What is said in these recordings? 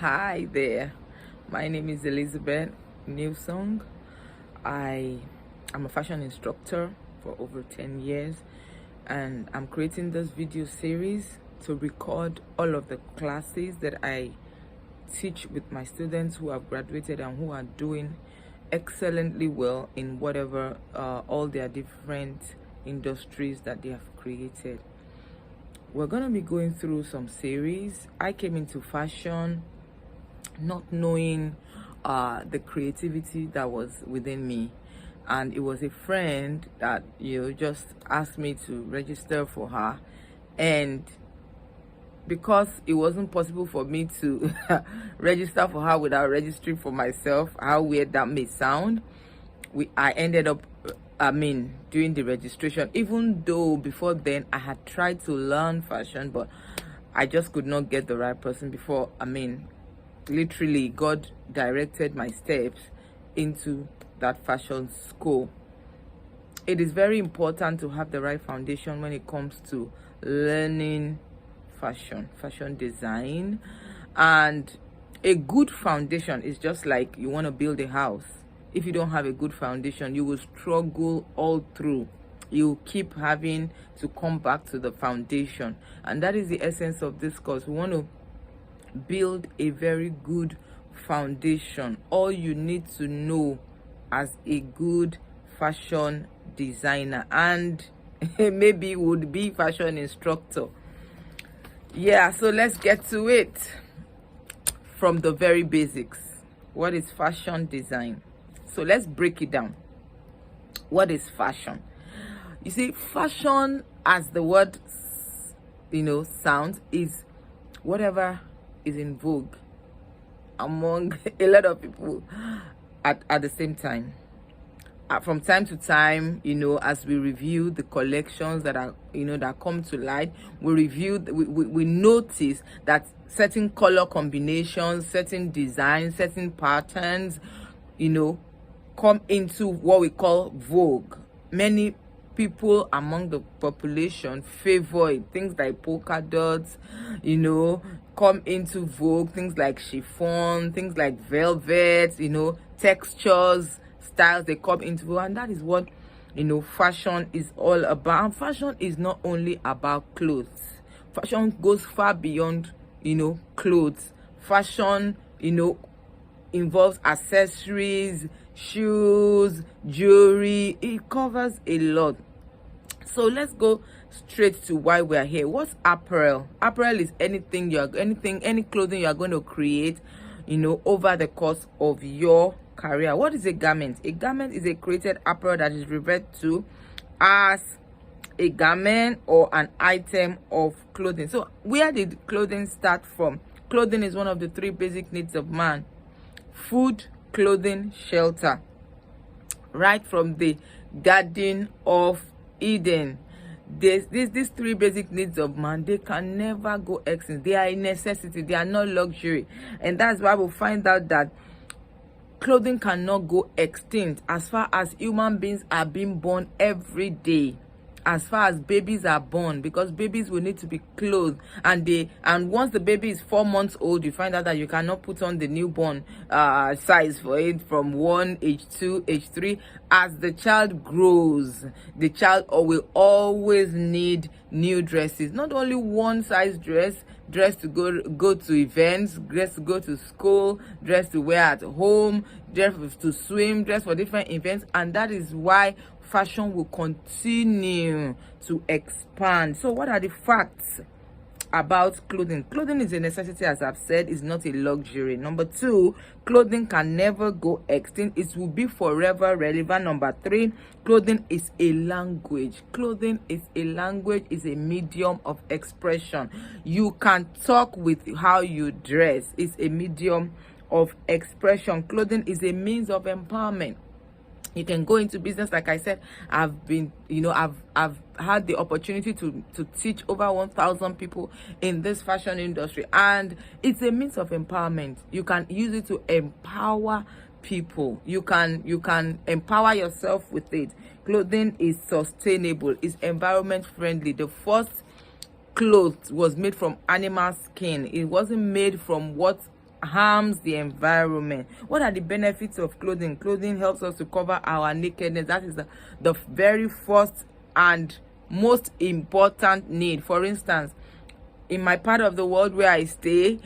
Hi there, my name is Elizabeth Newsong. I am a fashion instructor for over 10 years, and I'm creating this video series to record all of the classes that I teach with my students who have graduated and who are doing excellently well in whatever all their different industries that they have created. We're going to be going through some series. I came into fashion not knowing the creativity that was within me, and it was a friend that just asked me to register for her. And because it wasn't possible for me to register for her without registering for myself, how weird that may sound, I ended up doing the registration, even though before then I had tried to learn fashion, but I just could not get the right person. Before literally God directed my steps into that fashion school. It is very important to have the right foundation when it comes to learning fashion design. And a good foundation is just like you want to build a house. If you don't have a good foundation, you will struggle all through. You keep having to come back to the foundation, and that is the essence of this course. We want to build a very good foundation. All you need to know as a good fashion designer and maybe would be fashion instructor. Yeah, so let's get to it from the very basics. What is fashion design? So let's break it down. What is fashion? You see, fashion, as the word sounds, is whatever is in vogue among a lot of people at the same time. From time to time, as we review the collections that are that come to light, we notice that certain color combinations, certain designs, certain patterns come into what we call vogue. Many people among the population favor it. Things like polka dots come into vogue. Things like chiffon, things like velvet, textures, styles, they come into vogue. And that is what fashion is all about. And fashion is not only about clothes. Fashion goes far beyond clothes. Fashion involves accessories, shoes, jewelry. It covers a lot. So let's go straight to why we are here. What's apparel? Apparel is any clothing you are going to create over the course of your career. What is a garment? A garment is a created apparel that is referred to as a garment or an item of clothing. So where did clothing start from? Clothing is one of the three basic needs of man: food, clothing, shelter. Right from the Garden of Eden, these three basic needs of man, they can never go extinct. They are a necessity. They are not luxury. And that's why we'll find out that clothing cannot go extinct as far as human beings are being born every day. As far as babies are born, because babies will need to be clothed, and once the baby is 4 months old, you find out that you cannot put on the newborn size for it from 1, age 2, age 3. As the child grows, the child will always need new dresses. Not only one size dress to go to events, dress to go to school, dress to wear at home, dress to swim, dress for different events. And that is why fashion will continue to expand. So what are the facts about clothing? Clothing is a necessity, as I've said, is not a luxury. Number 2, clothing can never go extinct. It will be forever relevant. Number 3, clothing is a language. Clothing is a language, is a medium of expression. You can talk with how you dress. It's a medium of expression. Clothing is a means of empowerment. You can go into business. Like I said, I've had the opportunity to teach over 1,000 people in this fashion industry, and it's a means of empowerment. You can use it to empower people. You can empower yourself with it. Clothing is sustainable, is environment friendly. The first clothes was made from animal skin. It wasn't made from what harms the environment. What are the benefits of clothing? Clothing helps us to cover our nakedness. That is the very first and most important need. For instance, in my part of the world where I stay,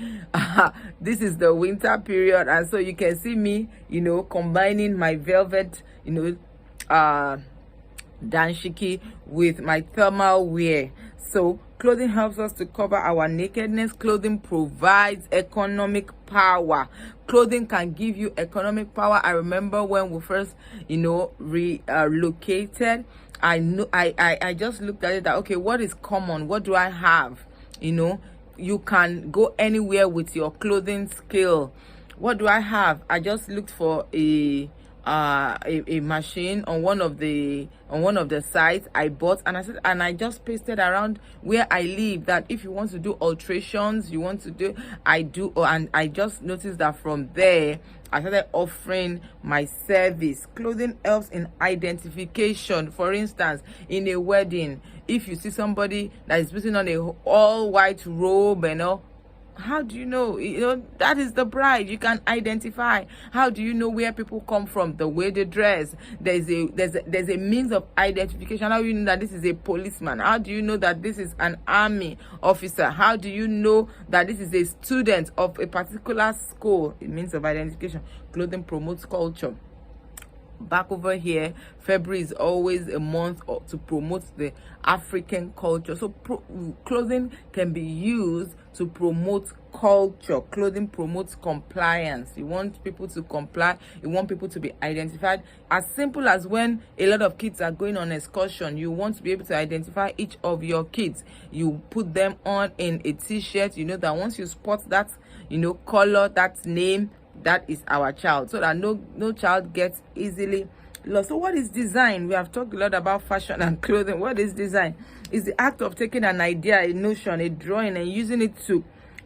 this is the winter period, and so you can see me, combining my velvet, dashiki with my thermal wear. So clothing helps us to cover our nakedness. Clothing provides economic power. Clothing can give you economic power. I remember when we first, relocated, I just looked at it that, okay, what is common? What do I have? You can go anywhere with your clothing skill. What do I have? I just looked for a machine on one of the sites I bought, and I just pasted around where I live that if you want to do alterations, and I just noticed that from there I started offering my service. Clothing helps in identification. For instance, in a wedding, if you see somebody that is putting on a all white robe and all, how do you know? That is the bride. You can identify. How do you know where people come from? The way they dress. There's a means of identification. How do you know that this is a policeman? How do you know that this is an army officer? How do you know that this is a student of a particular school? A means of identification. Clothing promotes culture. Back over here, February is always a month to promote the African culture. So clothing can be used to promote culture. Clothing promotes compliance. You want people to comply. You want people to be identified. As simple as when a lot of kids are going on excursion, you want to be able to identify each of your kids. You put them on in a t-shirt. You know that once you spot that, color, that name, that is our child, so that no child gets easily lost. So what is design? We have talked a lot about fashion and clothing. What is design? It's the act of taking an idea, a notion, a drawing, and using it to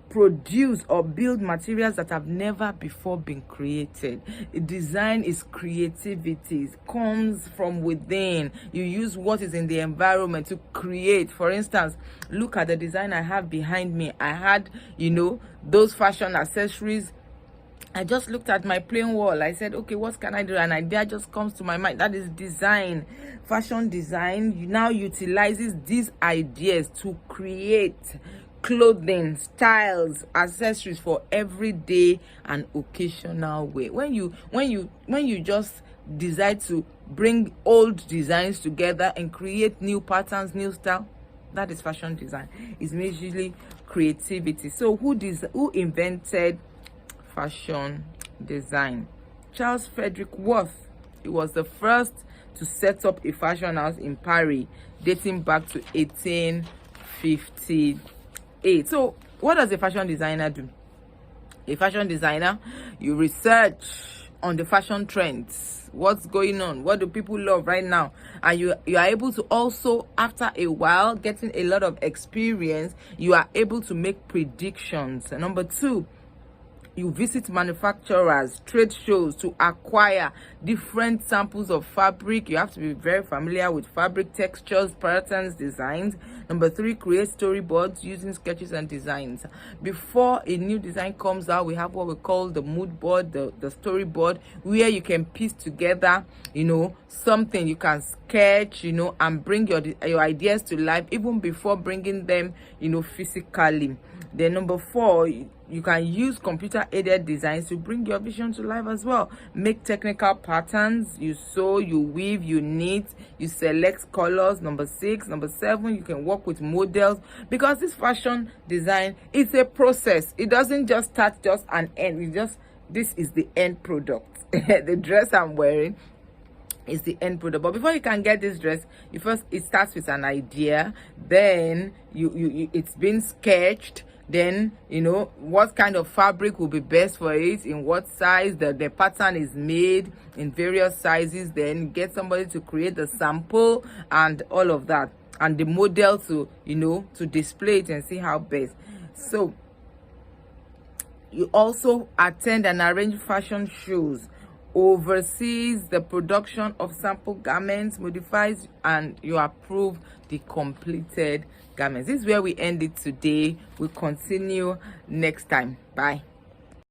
produce or build materials that have never before been created. Design is creativity. It comes from within. You use what is in the environment to create. For instance, look at the design I have behind me. I had, those fashion accessories. I just looked at my plain wall. I said, okay, what can I do? An idea just comes to my mind. That is design. Fashion design now utilizes these ideas to create clothing, styles, accessories for everyday and occasional wear. When you just decide to bring old designs together and create new patterns, new style, that is fashion design. It's majorly creativity. So who invented fashion design? Charles Frederick Worth. He was the first to set up a fashion house in Paris, dating back to 1858. So what does a fashion designer do? A fashion designer, you research on the fashion trends, what's going on, what do people love right now, and you are able to also, after a while, getting a lot of experience, you are able to make predictions. And number two, you visit manufacturers, trade shows to acquire different samples of fabric. You have to be very familiar with fabric textures, patterns, designs. Number three, create storyboards using sketches and designs. Before a new design comes out, we have what we call the mood board, the storyboard, where you can piece together, something you can sketch, and bring your ideas to life even before bringing them, physically. Then number four, you can use computer-aided designs to bring your vision to life as well. Make technical patterns. You sew, you weave, you knit, you select colors. Number six. Number seven, you can work with models, because this fashion design is a process. It doesn't just start just and end. This is the end product. The dress I'm wearing is the end product. But before you can get this dress, it starts with an idea. Then it's been sketched. Then what kind of fabric will be best for it, in what size, the pattern is made in various sizes. Then get somebody to create the sample and all of that, and the model to to display it and see how best. So you also attend and arrange fashion shows, oversees the production of sample garments, modifies, and you approve the completed garments. This is where we end it today. We'll continue next time. Bye.